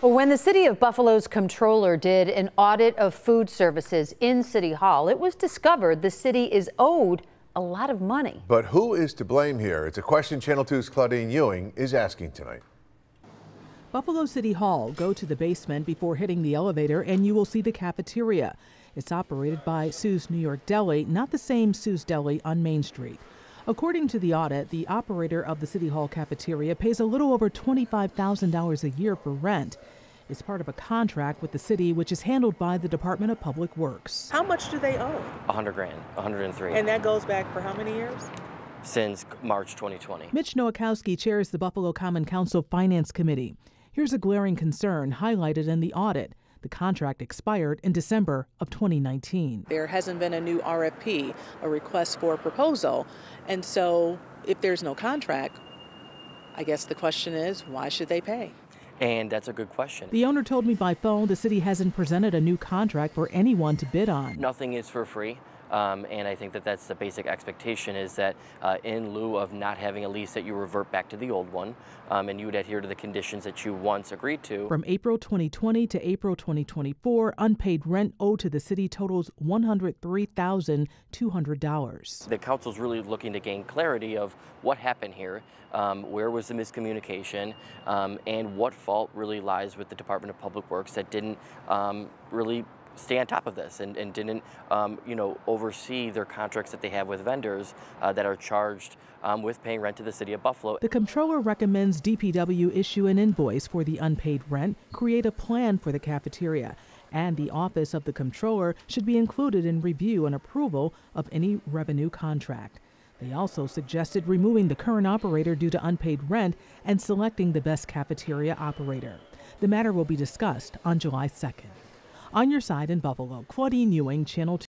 Well, when the City of Buffalo's comptroller did an audit of food services in City Hall, it was discovered the city is owed a lot of money. But who is to blame here? It's a question Channel 2's Claudine Ewing is asking tonight. Buffalo City Hall. Go to the basement before hitting the elevator and you will see the cafeteria. It's operated by Sue's New York Deli, not the same Sue's Deli on Main Street. According to the audit, the operator of the City Hall cafeteria pays a little over $25,000 a year for rent. It's part of a contract with the city, which is handled by the Department of Public Works. How much do they owe? $100 grand, 103. And that goes back for how many years? Since March 2020. Mitch Nowakowski chairs the Buffalo Common Council Finance Committee. Here's a glaring concern highlighted in the audit. The contract expired in December of 2019. There hasn't been a new RFP, a request for a proposal. And so if there's no contract, I guess the question is, why should they pay? And that's a good question. The owner told me by phone the city hasn't presented a new contract for anyone to bid on. Nothing is for free. And I think that that's the basic expectation, is that in lieu of not having a lease, that you revert back to the old one and you would adhere to the conditions that you once agreed to. From April 2020 to April 2024, unpaid rent owed to the city totals $103,200. The council's really looking to gain clarity of what happened here, where was the miscommunication, and what fault really lies with the Department of Public Works that didn't really stay on top of this and didn't, oversee their contracts that they have with vendors that are charged with paying rent to the city of Buffalo. The comptroller recommends DPW issue an invoice for the unpaid rent, create a plan for the cafeteria, and the office of the comptroller should be included in review and approval of any revenue contract. They also suggested removing the current operator due to unpaid rent and selecting the best cafeteria operator. The matter will be discussed on July 2nd. On your side in Buffalo, Claudine Ewing, Channel 2.